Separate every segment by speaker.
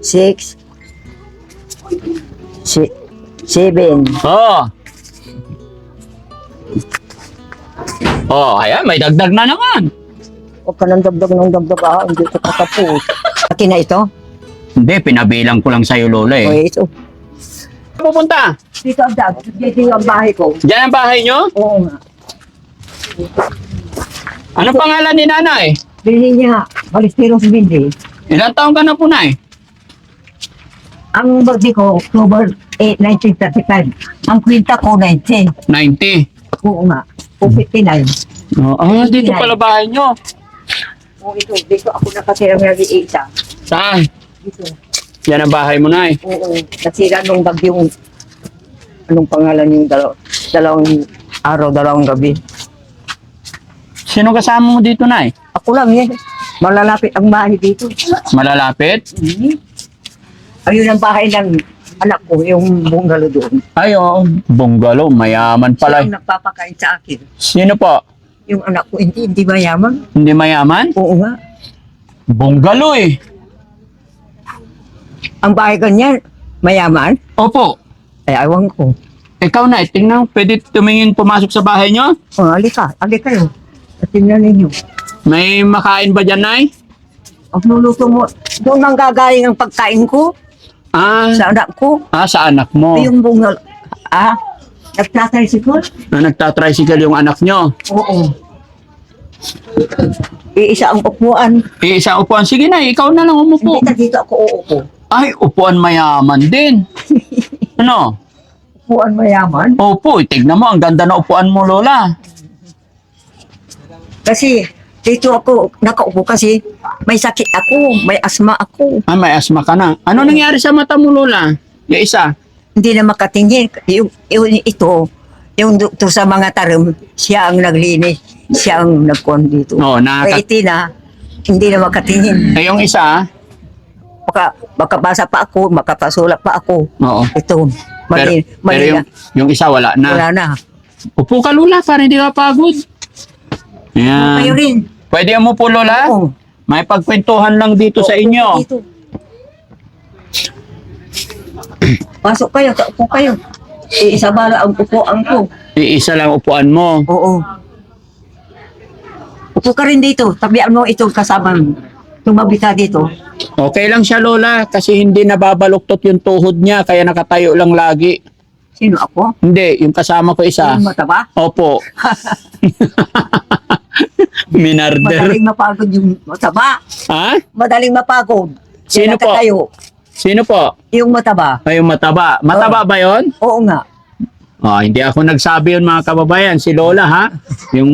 Speaker 1: 6, 7.
Speaker 2: Oh. Oh, ayan, may dagdag na naman.
Speaker 1: Huwag ka nang dagdag ng dagdag hindi ko katapos. Akin na ito?
Speaker 2: Hindi, pinabilang ko lang sa'yo, Lola
Speaker 1: O
Speaker 2: eh.
Speaker 1: ito.
Speaker 2: Pupunta?
Speaker 1: Dito ang dagdag. Dito ang bahay ko.
Speaker 2: Diyan ang bahay nyo?
Speaker 1: Oo nga.
Speaker 2: Anong pangalan ni nanay?
Speaker 1: Bilhin niya. Balisteros Bindi.
Speaker 2: Ilang taon ka na po, nay?
Speaker 1: Ang birthday ko, October 8, 1935. Ang kwinta ko, 19.
Speaker 2: 90.
Speaker 1: Oo nga. O 59.
Speaker 2: Oh, dito pala bahay nyo.
Speaker 1: O ito, dito ako nakasirang nag-iisa.
Speaker 2: Saan?
Speaker 1: Dito.
Speaker 2: Yan ang bahay mo, nay.
Speaker 1: Oo. Nasira nung bagyong, anong pangalan yung dalawang araw, dalawang gabi.
Speaker 2: Sino kasama mo dito, nay?
Speaker 1: Ako lang yan. Malalapit ang bahay dito.
Speaker 2: Malalapit?
Speaker 1: Ayun ang bahay ng anak ko, yung bungalow doon.
Speaker 2: Ay, oo. Bungalow, mayaman
Speaker 1: Siya
Speaker 2: pala.
Speaker 1: ang nagpapakain sa akin.
Speaker 2: Sino po?
Speaker 1: Yung anak ko, hindi mayaman.
Speaker 2: Hindi mayaman?
Speaker 1: Oo nga.
Speaker 2: Bungalow eh.
Speaker 1: Ang bahay ganyan, mayaman.
Speaker 2: Opo.
Speaker 1: Ay, awan ko.
Speaker 2: Ikaw na, tingnan, pwede tumingin pumasok sa bahay nyo?
Speaker 1: Oh, alika kayo. At tingnan ninyo.
Speaker 2: May makain ba dyan, nay?
Speaker 1: Ang luluto mo, doon ang gagaling ang pagkain ko sa anak ko.
Speaker 2: Sa anak mo.
Speaker 1: Yung bungalow. Nagtatricycle?
Speaker 2: Na nagtatricycle yung anak nyo.
Speaker 1: Oo. Iisa ang upuan.
Speaker 2: Isa upuan. Sige na, ikaw na lang umupo.
Speaker 1: Hindi na dito ako uupo.
Speaker 2: Ay, upuan mayaman din. Ano?
Speaker 1: Upuan mayaman.
Speaker 2: Opo, tignan mo, ang ganda na upuan mo, Lola.
Speaker 1: Kasi dito ako nakaupo kasi may sakit ako, may asma ako.
Speaker 2: May asma ka na. Ano nangyari sa mata mo, Lola? Yung isa.
Speaker 1: Hindi na makatingin. Yung doktor sa mga tarim, siya ang naglinis. Siya ang nagkuhan dito.
Speaker 2: Oo,
Speaker 1: Kaya na, hindi na makatingin.
Speaker 2: yung isa.
Speaker 1: Makabasa pa ako, makapasulat pa ako.
Speaker 2: Oo.
Speaker 1: Ito, mali na.
Speaker 2: Yung isa wala na.
Speaker 1: Wala na.
Speaker 2: Upo ka, Lola, para hindi ka pagod.
Speaker 1: Kayo
Speaker 2: Yan.
Speaker 1: rin.
Speaker 2: Pwede mo po, Lola?
Speaker 1: Oo.
Speaker 2: May pagkwentuhan lang dito sa inyo.
Speaker 1: Dito. Pasok kayo, upo kayo. Isa bala ang upuan ko.
Speaker 2: Iisa lang upuan mo.
Speaker 1: Oo. Upo ka rin dito. Tabian mo ito kasama. Tumabi ka dito.
Speaker 2: Okay lang siya, Lola, kasi hindi nababaluktot yung tuhod niya, kaya nakatayo lang lagi.
Speaker 1: Sino ako?
Speaker 2: Hindi, yung kasama ko isa.
Speaker 1: Yung mataba?
Speaker 2: Opo. Minarder.
Speaker 1: Madaling mapagod yung mataba.
Speaker 2: Ha?
Speaker 1: Madaling mapagod.
Speaker 2: Sino po?
Speaker 1: Tayo.
Speaker 2: Sino po?
Speaker 1: Yung mataba.
Speaker 2: Ay, yung mataba. Mataba ba yon?
Speaker 1: Oo nga.
Speaker 2: Hindi ako nagsabi yun, mga kababayan. Si Lola, ha? Yung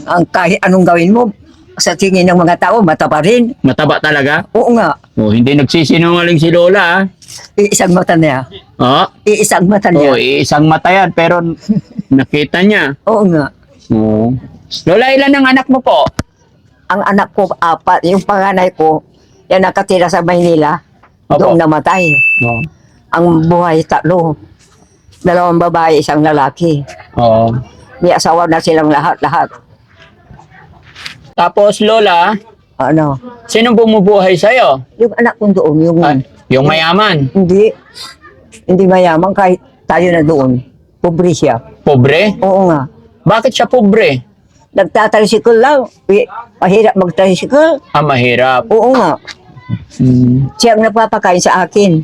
Speaker 1: Ang kahit anong gawin mo, sa tingin ng mga tao, mataba rin.
Speaker 2: mataba talaga.
Speaker 1: Oo nga.
Speaker 2: Hindi nagsisinungaling si Lola, ha?
Speaker 1: Iisang mata niya. Iisang mata niya.
Speaker 2: Isang mata yan, pero nakita niya.
Speaker 1: Oo nga.
Speaker 2: Oo. Lola, ilan ang anak mo po?
Speaker 1: Ang anak ko, 4. Yung panganay ko, yan nakatira sa Maynila.
Speaker 2: Opo.
Speaker 1: Doon namatay. Ang buhay, 3. 2 babae, 1 lalaki.
Speaker 2: Oo.
Speaker 1: May asawa na silang lahat-lahat.
Speaker 2: Tapos, Lola,
Speaker 1: Ano?
Speaker 2: sino bumubuhay sa'yo?
Speaker 1: Yung anak ko doon,
Speaker 2: Yung mayaman.
Speaker 1: hindi mayaman kahit tayo na doon. Pobre siya.
Speaker 2: Pobre?
Speaker 1: Oo nga.
Speaker 2: Bakit siya pobre?
Speaker 1: Nagtatricycle lang. Mahirap mag-tricycle.
Speaker 2: Mahirap.
Speaker 1: Oo nga. Siya ang nagpapakain sa akin.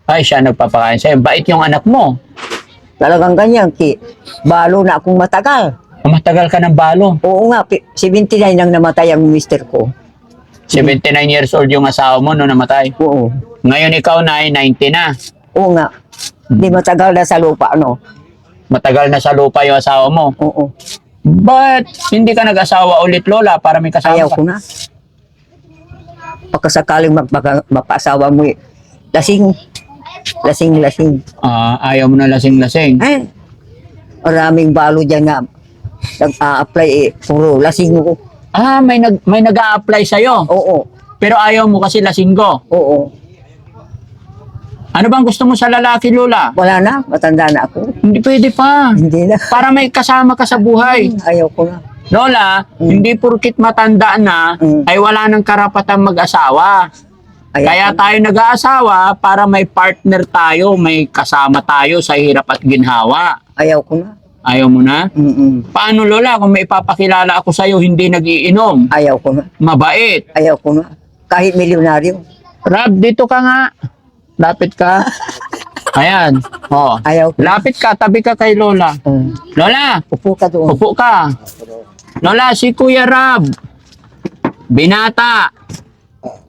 Speaker 2: Ay, siya nagpapakain sa'yo. Bait yung anak mo.
Speaker 1: Talagang ganyan. Balo na akong matagal.
Speaker 2: Matagal ka ng balo.
Speaker 1: Oo nga. 79 nang namatay ang mister ko.
Speaker 2: 79 years old yung asawa mo no namatay.
Speaker 1: Oo.
Speaker 2: Ngayon ikaw na ay 90 na.
Speaker 1: Oo nga. Di matagal na sa lupa, ano?
Speaker 2: Matagal na sa lupa yung asawa mo.
Speaker 1: Oo.
Speaker 2: But hindi ka nag-asawa ulit, Lola, para may kasama
Speaker 1: Ayaw
Speaker 2: ka?
Speaker 1: ko na. Pagkasakaling mapasawa mo, lasing.
Speaker 2: Ayaw mo na lasing-lasing.
Speaker 1: Maraming balo dyan nga. Nag-a-apply puro lasing ko.
Speaker 2: May nag-a-apply sa'yo.
Speaker 1: Oo.
Speaker 2: Pero ayaw mo kasi lasinggo.
Speaker 1: Oo.
Speaker 2: Ano bang gusto mo sa lalaki, Lola?
Speaker 1: Wala na, matanda na ako.
Speaker 2: Hindi pwede pa.
Speaker 1: Hindi na.
Speaker 2: Para may kasama ka sa buhay.
Speaker 1: Ayaw ko na.
Speaker 2: Lola, hindi porkit matanda na, ay wala nang karapatang mag-asawa.
Speaker 1: Ayaw
Speaker 2: Kaya
Speaker 1: ko.
Speaker 2: tayo nag-aasawa para may partner tayo, may kasama tayo sa hirap at ginhawa.
Speaker 1: Ayaw ko na.
Speaker 2: Ayaw mo na?
Speaker 1: Mm-mm.
Speaker 2: Paano Lola kung may ipapakilala ako sa'yo hindi nagiinom?
Speaker 1: Ayaw ko na.
Speaker 2: Mabait.
Speaker 1: Ayaw ko na. Kahit milyonaryo.
Speaker 2: Rab, dito ka nga. Lapit ka. Ayan. Oh.
Speaker 1: Ayaw ko.
Speaker 2: Lapit ka, tabi ka kay Lola. Lola,
Speaker 1: Upo ka doon.
Speaker 2: upo ka. Lola, si Kuya Rab. Binata.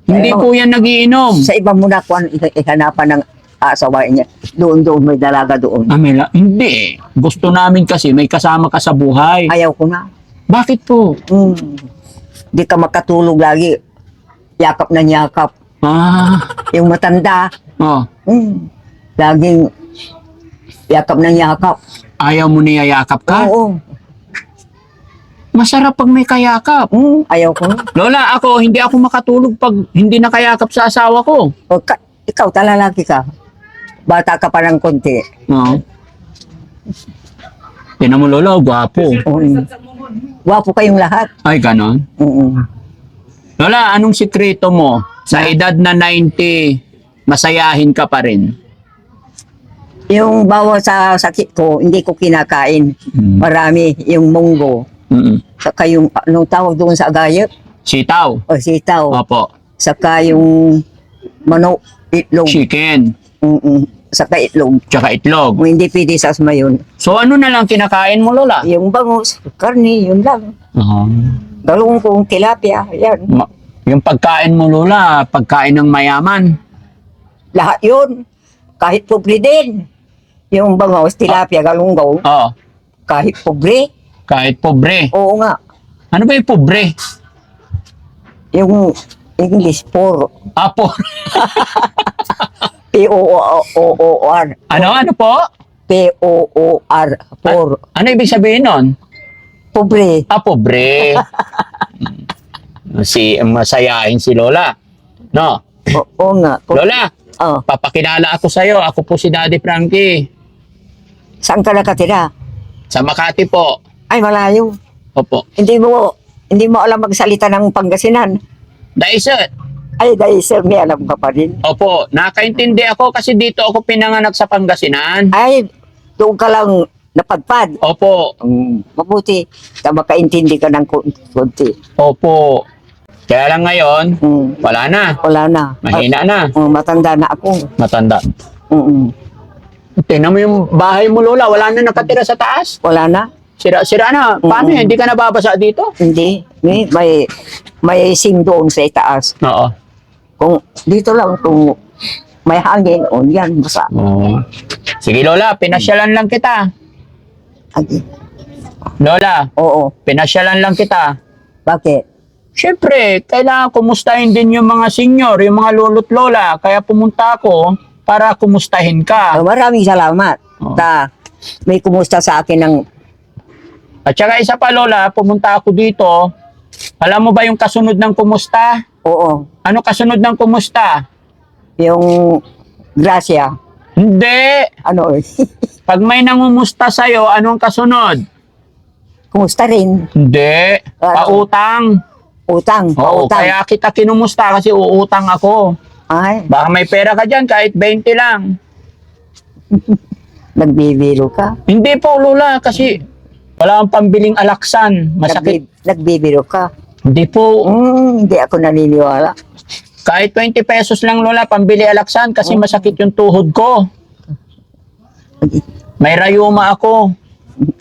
Speaker 2: Hindi po yan nagiinom.
Speaker 1: Sa iba mo na kung ihanapan ng asawain niya. Doon may dalaga doon.
Speaker 2: Amela, hindi. Gusto namin kasi may kasama ka sa buhay.
Speaker 1: Ayaw ko na.
Speaker 2: Bakit po?
Speaker 1: Di ka makatulog lagi. Yakap na yakap.
Speaker 2: Ah,
Speaker 1: Yung matanda,
Speaker 2: oh.
Speaker 1: laging yakap ng yakap.
Speaker 2: Ayaw mo niyayakap ka?
Speaker 1: Oo.
Speaker 2: Masarap pag may kayakap.
Speaker 1: Ayaw ko na.
Speaker 2: Lola, ako, hindi ako makatulog pag hindi nakayakap sa asawa ko.
Speaker 1: Ikaw, talalaki ka. Bata ka pa ng konti.
Speaker 2: No. Tinan mo, Lola, gwapo.
Speaker 1: Wapo kayong lahat.
Speaker 2: Ay, ganon. Lola, anong sikreto mo? Sa edad na 90, masayahin ka pa rin.
Speaker 1: Yung bawa sa sakit ko, hindi ko kinakain. Marami. Yung munggo. Saka yung, anong tawag doon sa agayat?
Speaker 2: Sitaw.
Speaker 1: O sitaw.
Speaker 2: Opo.
Speaker 1: Saka yung manok, itlog.
Speaker 2: Chicken.
Speaker 1: Saka itlog.
Speaker 2: Tsaka itlog.
Speaker 1: Kung hindi pwede sa asma yun.
Speaker 2: So, ano na lang kinakain mo, Lola?
Speaker 1: Yung bangus, karni, yun lang. Galungkong, tilapia, yan.
Speaker 2: Yung pagkain mo, Lola, pagkain ng mayaman.
Speaker 1: Lahat yun. Kahit pobre din. Yung bangus, tilapia, galunggaw,
Speaker 2: Oo.
Speaker 1: kahit pobre.
Speaker 2: Kahit pobre.
Speaker 1: Oo nga.
Speaker 2: Ano ba yung pobre?
Speaker 1: Yung English, poor.
Speaker 2: Apo.
Speaker 1: P-O-O-R.
Speaker 2: Ano po?
Speaker 1: P-O-O-R. Poor.
Speaker 2: Ano ibig sabihin nun?
Speaker 1: Pobre.
Speaker 2: Pobre. Masayahin si Lola. No?
Speaker 1: Oo nga.
Speaker 2: Lola, papakilala ako sa'yo. Ako po si Daddy Frankie.
Speaker 1: Saan ka nakatira?
Speaker 2: Sa Makati po.
Speaker 1: Ay, malayo.
Speaker 2: Opo.
Speaker 1: Hindi mo alam magsalita ng Pangasinan.
Speaker 2: Daisy.
Speaker 1: Ay, dahil sir, may alam ka pa rin.
Speaker 2: Opo. Nakaintindi ako kasi dito ako pinanganak sa Pangasinan.
Speaker 1: Ay, doon ka lang napadpad.
Speaker 2: Opo.
Speaker 1: Mabuti. Makaintindi ka ng konti.
Speaker 2: Opo. Kaya lang ngayon, wala na.
Speaker 1: Wala na.
Speaker 2: Mahina na.
Speaker 1: Matanda na ako.
Speaker 2: Matanda. Tingnan mo yung bahay mo, Lola. Wala na nakatira sa taas.
Speaker 1: Wala na.
Speaker 2: Sira na. Paano yan? Hindi ka nababasa dito?
Speaker 1: Hindi. May sim doon sa itaas.
Speaker 2: Oo.
Speaker 1: Kung dito lang, kung may hangin, yan, basa.
Speaker 2: Oo. Sige, Lola. Pinasyalan lang kita.
Speaker 1: Agi.
Speaker 2: Lola,
Speaker 1: Oo.
Speaker 2: pinasyalan lang kita.
Speaker 1: Bakit?
Speaker 2: Siyempre, kailangan kumustahin din yung mga senior, yung mga lolo't lola. Kaya pumunta ako para kumustahin ka.
Speaker 1: Maraming salamat.
Speaker 2: Oo.
Speaker 1: May kumusta sa akin ng
Speaker 2: At saka isa pa, Lola, pumunta ako dito. Alam mo ba yung kasunod ng kumusta?
Speaker 1: oo,
Speaker 2: Ano kasunod ng kumusta?
Speaker 1: yung grasya.
Speaker 2: Hindi.
Speaker 1: Ano eh.
Speaker 2: Pag may nangumusta sa'yo, anong kasunod?
Speaker 1: Kumusta rin?
Speaker 2: Hindi. Pautang.
Speaker 1: Utang.
Speaker 2: Oo,
Speaker 1: Pautang.
Speaker 2: kaya kita kinumusta kasi uutang ako.
Speaker 1: Ay,
Speaker 2: Baka may pera ka dyan, kahit 20 lang.
Speaker 1: nagbibiro ka.
Speaker 2: Hindi po, Lola, kasi wala akong pambiling alaksan. Masakit.
Speaker 1: Nagbibiro ka.
Speaker 2: Hindi po.
Speaker 1: Hindi ako naniniwala.
Speaker 2: Kahit 20 pesos lang, Lola, pambili alaksan kasi masakit yung tuhod ko. May rayuma ako.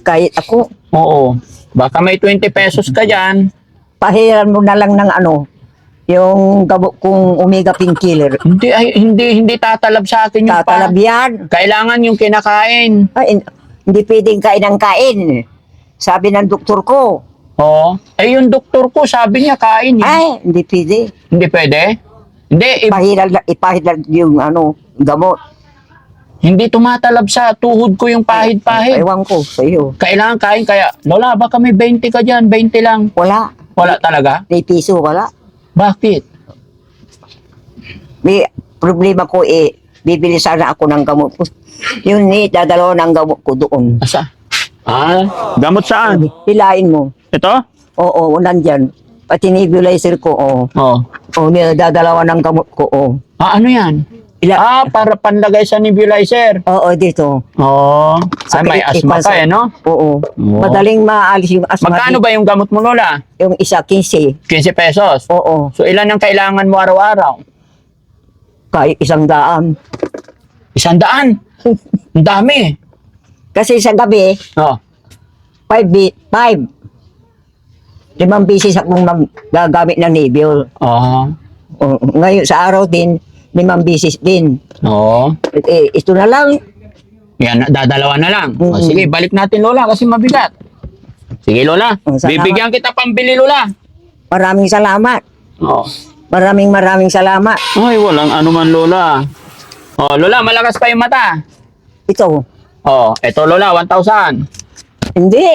Speaker 1: Kahit ako,
Speaker 2: Oo. Baka may 20 pesos ka dyan.
Speaker 1: pahiran mo na lang ng ano, yung gabo kong omega painkiller.
Speaker 2: Hindi tatalab sa akin yung
Speaker 1: Tatalab yan.
Speaker 2: Kailangan yung kinakain.
Speaker 1: Ay, hindi pwedeng kain ng kain. Sabi ng doktor ko.
Speaker 2: Oo. Eh, yung doktor ko, sabi niya, kain.
Speaker 1: Ay, hindi pwede.
Speaker 2: Hindi pwede? Hindi,
Speaker 1: Ipahid yung ano, gamot.
Speaker 2: hindi tumatalab sa tuhod ko yung pahid-pahid.
Speaker 1: Ewan ko sa iyo.
Speaker 2: Kailangan kain, kaya, Lola, baka may 20 ka dyan, 20 lang.
Speaker 1: Wala.
Speaker 2: Wala talaga?
Speaker 1: May piso, wala.
Speaker 2: Bakit?
Speaker 1: May problema ko bibili sana ako ng gamot ko. Yun dadalaw ng gamot ko doon.
Speaker 2: Asa? Gamot saan?
Speaker 1: Hilain mo.
Speaker 2: Ito?
Speaker 1: Oo, nandyan. Pati nebulizer ko,
Speaker 2: Oh.
Speaker 1: Dadalawa ng gamot ko,
Speaker 2: Ano yan? Para panlagay sa nebulizer.
Speaker 1: Oo, dito.
Speaker 2: Oh. Ay, may asma ka no?
Speaker 1: Oo.
Speaker 2: Oo.
Speaker 1: Madaling maalis yung asma.
Speaker 2: Magkano ba yung gamot mo, Lola?
Speaker 1: Yung isa, 15.
Speaker 2: 15 pesos.
Speaker 1: Oo.
Speaker 2: So, ilan ang kailangan mo araw-araw?
Speaker 1: Kahit 100.
Speaker 2: 100. Ang dami.
Speaker 1: Kasi sa gabi,
Speaker 2: Oh.
Speaker 1: 5. 5 beses akong gagamit ng Nebul.
Speaker 2: Oh.
Speaker 1: Ngayon sa araw din, 5 beses din.
Speaker 2: Oo.
Speaker 1: Ito na lang.
Speaker 2: Yan, dadalawa na lang. O,
Speaker 1: Mm.
Speaker 2: sige, balik natin, Lola, kasi mabigat. Sige, Lola.
Speaker 1: Salamat.
Speaker 2: Bibigyan kita pambili, Lola.
Speaker 1: Maraming salamat.
Speaker 2: Oh.
Speaker 1: Maraming salamat.
Speaker 2: Ay, walang anuman, Lola. Oh, Lola, malakas pa yung mata.
Speaker 1: Ito.
Speaker 2: Oh, eto, Lola, 1,000.
Speaker 1: Hindi.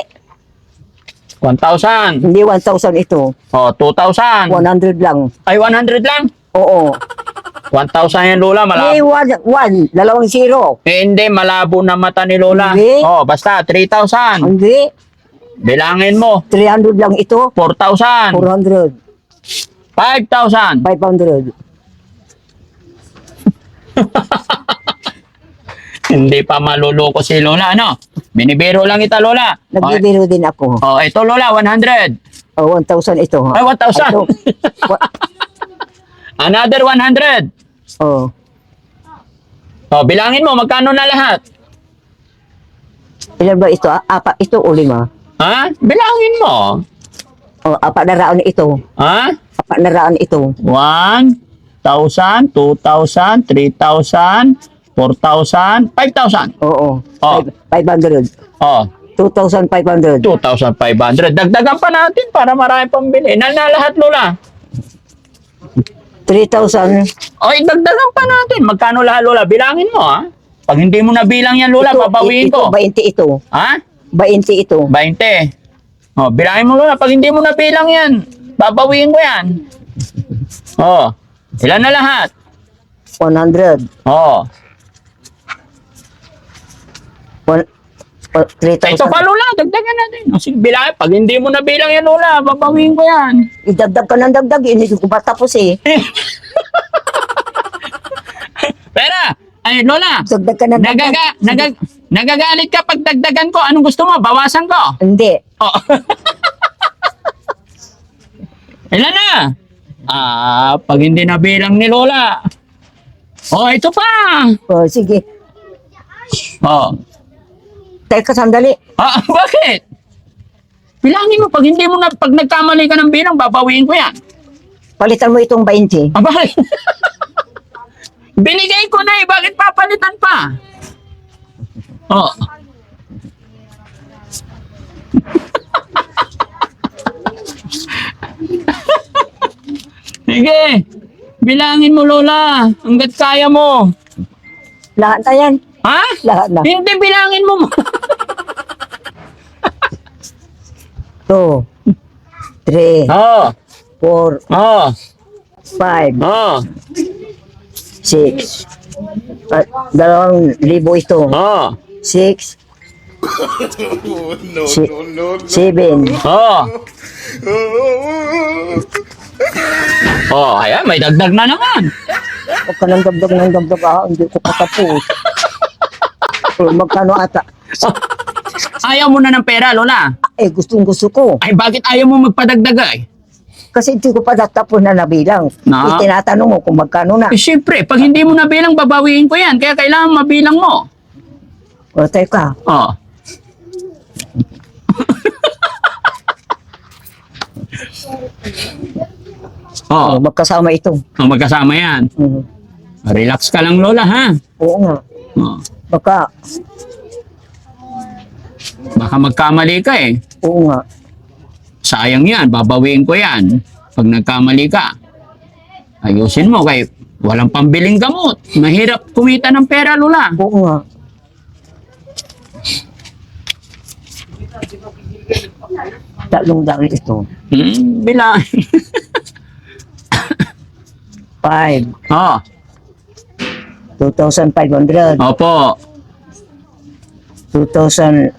Speaker 2: 1,000.
Speaker 1: Hindi 1,000 ito.
Speaker 2: Oh, 2,000.
Speaker 1: 100 lang.
Speaker 2: Ay, 100 lang.
Speaker 1: Oo.
Speaker 2: 1,000 yan, Lola.
Speaker 1: Hindi,
Speaker 2: Malabo.
Speaker 1: 2 0.
Speaker 2: Hindi, malabo na mata ni Lola.
Speaker 1: Hindi.
Speaker 2: Oh, basta, 3,000.
Speaker 1: Hindi.
Speaker 2: Bilangin mo.
Speaker 1: 300 lang ito.
Speaker 2: 4,000.
Speaker 1: 400.
Speaker 2: 5,000.
Speaker 1: 500.
Speaker 2: Hindi pa maluloko si Lola, ano? Binibiro lang kita, Lola.
Speaker 1: Nagbibiro din ako.
Speaker 2: Oh, ito, Lola, 100.
Speaker 1: 1,000 ito.
Speaker 2: Ay, 1,000.
Speaker 1: Ito.
Speaker 2: Another 100.
Speaker 1: Oh.
Speaker 2: Oh, bilangin mo, magkano na lahat?
Speaker 1: Ilan ba ito? 4 ito o 5?
Speaker 2: Ha? Bilangin mo.
Speaker 1: Oh, 4 na raan ito.
Speaker 2: Ha?
Speaker 1: 4 na raan ito.
Speaker 2: 1,000, 2,000, 3,000, 4,000, 5,000.
Speaker 1: Oo.
Speaker 2: Oh.
Speaker 1: 500.
Speaker 2: Oh,
Speaker 1: 2,500.
Speaker 2: 2,500. Dagdagan pa natin para marami pambili. Na lahat, Lola.
Speaker 1: 3,000.
Speaker 2: O, dagdagan pa natin. Magkano lahat, Lola? Bilangin mo, ha? Pag hindi mo nabilang yan, Lola, babawiin ko.
Speaker 1: Ito, 20 ito.
Speaker 2: Ha?
Speaker 1: 20 ito.
Speaker 2: 20. O, bilangin mo, Lola. Pag hindi mo nabilang yan, babawiin ko yan. O, ilan na lahat?
Speaker 1: 100.
Speaker 2: O,
Speaker 1: 3,000.
Speaker 2: ito pa, Lola. Dagdagan natin. O, sige, bilangin. Pag hindi mo nabilang yan, Lola, babawiin ko yan.
Speaker 1: Idagdag ka ng dagdag. Hindi ko pa tapos eh.
Speaker 2: Pera! Ay, Lola.
Speaker 1: Dagdag ka ng dagdag.
Speaker 2: Nagagalit ka pag dagdagan ko. Anong gusto mo? Bawasan ko.
Speaker 1: Hindi.
Speaker 2: Oh. Ilan na? Pag hindi nabilang ni Lola. Oh, ito pa.
Speaker 1: Oh, sige.
Speaker 2: Oh.
Speaker 1: Teka, sandali.
Speaker 2: Bakit? Bilangin mo, pag hindi mo na, pag nagkamali ka ng bilang, babawiin ko yan.
Speaker 1: Palitan mo itong 20.
Speaker 2: Bakit? Binigay ko na eh, bakit papalitan pa? Oh. Sige, bilangin mo, Lola, hanggat kaya mo.
Speaker 1: Lahat na yan.
Speaker 2: Ha?
Speaker 1: Lahat na.
Speaker 2: Hindi, bilangin mo.
Speaker 1: 2, 3,
Speaker 2: Oh,
Speaker 1: 4,
Speaker 2: oh,
Speaker 1: 5,
Speaker 2: oh,
Speaker 1: 6. 2,000 ito.
Speaker 2: oh,
Speaker 1: 6,
Speaker 3: No,
Speaker 1: Si-
Speaker 3: no, no, no.
Speaker 1: 7.
Speaker 2: oh. Oh, ayan, may dagdag na naman.
Speaker 1: Huwag ka nang dagdag ng dagdag. Hindi ko patapos. Magkano ata?
Speaker 2: Ayaw mo na ng pera, Lola.
Speaker 1: Gustong gusto ko.
Speaker 2: Ay, bakit ayaw mo magpadagdag ay?
Speaker 1: Kasi hindi ko pa tapos na nabilang.
Speaker 2: Na?
Speaker 1: Tinatanong mo kung magkano na.
Speaker 2: Eh, syempre, pag hindi mo nabilang, babawiin ko yan. Kaya kailangan mabilang mo.
Speaker 1: O, teka.
Speaker 2: Oh. Oh,
Speaker 1: Magkasama ito.
Speaker 2: magkasama yan.
Speaker 1: Mhm.
Speaker 2: Relax ka lang, Lola, ha?
Speaker 1: Oo nga.
Speaker 2: Oh.
Speaker 1: Baka,
Speaker 2: Baka magkamali ka eh.
Speaker 1: oo nga.
Speaker 2: Sayang yan, babawiin ko yan. Pag nagkamali ka, ayusin mo kay walang pambiling gamot. Mahirap kumita ng pera, Lola.
Speaker 1: Oo nga. Tatlong daan ito.
Speaker 2: Bilang.
Speaker 1: 5.
Speaker 2: Oh,
Speaker 1: 2,500.
Speaker 2: opo.
Speaker 1: 2,000.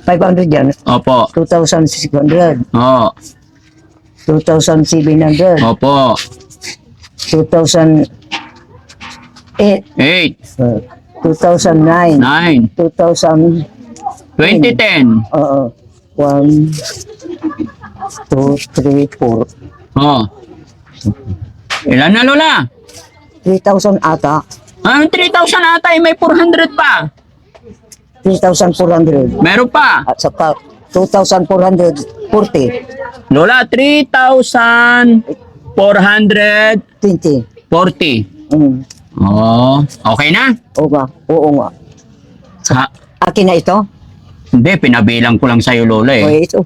Speaker 1: 500 yan.
Speaker 2: Opo.
Speaker 1: 2,600.
Speaker 2: Oo.
Speaker 1: 2,700.
Speaker 2: Opo.
Speaker 1: 2008.
Speaker 2: 8.
Speaker 1: 2009.
Speaker 2: 9.
Speaker 1: 2000.
Speaker 2: 2010.
Speaker 1: Oo. 1, 2, 3, 4.
Speaker 2: Oh. Ilan na, Lola?
Speaker 1: 3,000 ata.
Speaker 2: 3,000 ata, may 400 pa.
Speaker 1: 3,400.
Speaker 2: Meron pa.
Speaker 1: At saka 2,440.
Speaker 2: Lola, 3,440.
Speaker 1: 20.
Speaker 2: Oh, okay na?
Speaker 1: Oo nga. Oo nga.
Speaker 2: Ha?
Speaker 1: Akin na ito?
Speaker 2: Hindi, pinabilang ko lang sa'yo, Lola
Speaker 1: O
Speaker 2: eh.
Speaker 1: ito.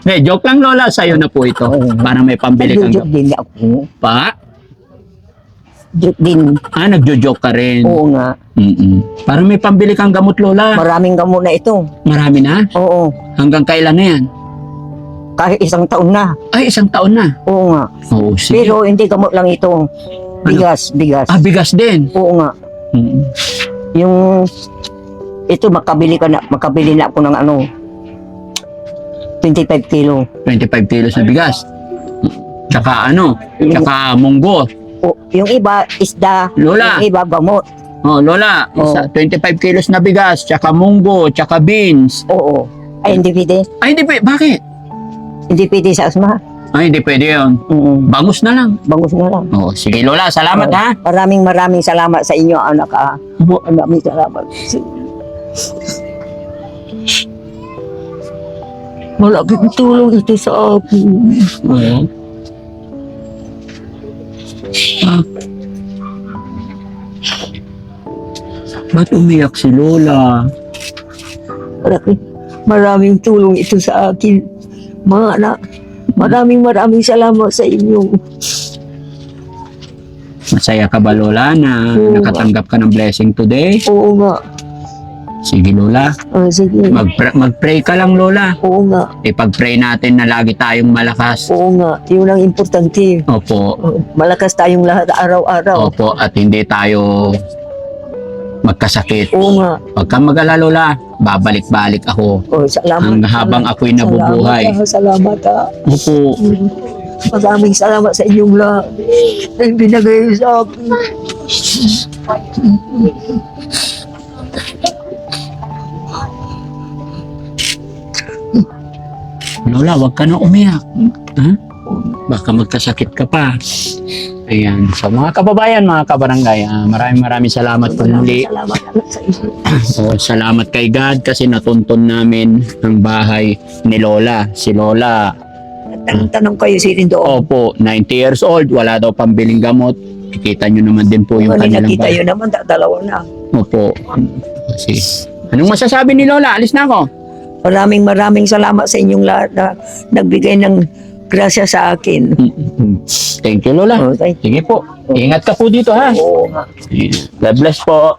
Speaker 2: Hindi, joke lang, Lola. Sa'yo na po ito. Para may pambili kang
Speaker 1: Nagjo-joke din ako.
Speaker 2: pa.
Speaker 1: Joke din.
Speaker 2: Nagjo-joke ka rin.
Speaker 1: Oo nga.
Speaker 2: Para may pambili kang gamot, Lola.
Speaker 1: Maraming gamot na ito.
Speaker 2: Marami na?
Speaker 1: Oo.
Speaker 2: Hanggang kailan na yan?
Speaker 1: Kahit 1 taon na.
Speaker 2: Ay, 1 taon na.
Speaker 1: Oo nga.
Speaker 2: Oo, sige.
Speaker 1: Pero hindi gamot lang ito. Bigas, bigas.
Speaker 2: Bigas din.
Speaker 1: Oo nga.
Speaker 2: Mm.
Speaker 1: Yung ito makabili na ako ng 25 kilo.
Speaker 2: 25 kilos na bigas. Tsaka tsaka munggo.
Speaker 1: O, yung iba isda,
Speaker 2: Lola.
Speaker 1: yung iba gamot.
Speaker 2: Oh, Lola,
Speaker 1: Oh.
Speaker 2: 25 kilos na bigas, tsaka munggo, tsaka beans.
Speaker 1: Oo. Ay hindi pwede.
Speaker 2: Ay, hindi pwede. Bakit?
Speaker 1: Hindi pwede sa asma.
Speaker 2: Ay, hindi pwede yun. Bangus na lang.
Speaker 1: Bangus na lang.
Speaker 2: Oh, sige, Lola, salamat
Speaker 1: Oo.
Speaker 2: ha.
Speaker 1: Maraming salamat sa inyo anak ah. Maraming salamat. Malaking tulong ito sa akin.
Speaker 2: Oo. Ba't umiyak si Lola?
Speaker 1: Maraming tulong ito sa akin. Mga anak, maraming salamat sa inyo.
Speaker 2: Masaya ka ba, Lola, na
Speaker 1: Oo.
Speaker 2: nakatanggap ka ng blessing today?
Speaker 1: Oo nga.
Speaker 2: Sige, Lola.
Speaker 1: Sige.
Speaker 2: Mag-pray ka lang, Lola.
Speaker 1: Oo nga.
Speaker 2: Ipag-pray natin na lagi tayong malakas.
Speaker 1: Oo nga. Yun ang importante.
Speaker 2: Opo.
Speaker 1: Malakas tayong lahat araw-araw.
Speaker 2: Opo, at hindi tayo magkasakit.
Speaker 1: Oo nga.
Speaker 2: Huwag kang mag-alala, Lola. Babalik-balik ako.
Speaker 1: Salamat.
Speaker 2: Habang ako'y nabubuhay.
Speaker 1: Salamat ah.
Speaker 2: Opo.
Speaker 1: Maraming salamat sa inyong lahat. Na binagay sa akin.
Speaker 2: Lola, huwag ka na umiyak. Ha? Baka magkasakit ka pa. Ayan. So mga kababayan, mga kabarangay, maraming salamat po muli.
Speaker 1: Salamat sa inyo.
Speaker 2: So, salamat kay God kasi natuntun namin ang bahay ni Lola. Si Lola,
Speaker 1: Tanong kayo si Rindo.
Speaker 2: opo, 90 years old, wala daw pambiling gamot. Kikita nyo naman din po yung
Speaker 1: Kung
Speaker 2: kanilang
Speaker 1: nakita
Speaker 2: bahay.
Speaker 1: yun naman, dalawa na.
Speaker 2: Opo. Kasi, anong masasabi ni Lola? Alis na ako.
Speaker 1: Maraming salamat sa inyong lahat na nagbigay ng grasya sa akin.
Speaker 2: Thank you, Lola.
Speaker 1: Okay.
Speaker 2: Sige po. Ingat ka po dito, ha?
Speaker 1: Oo nga.
Speaker 2: God bless po.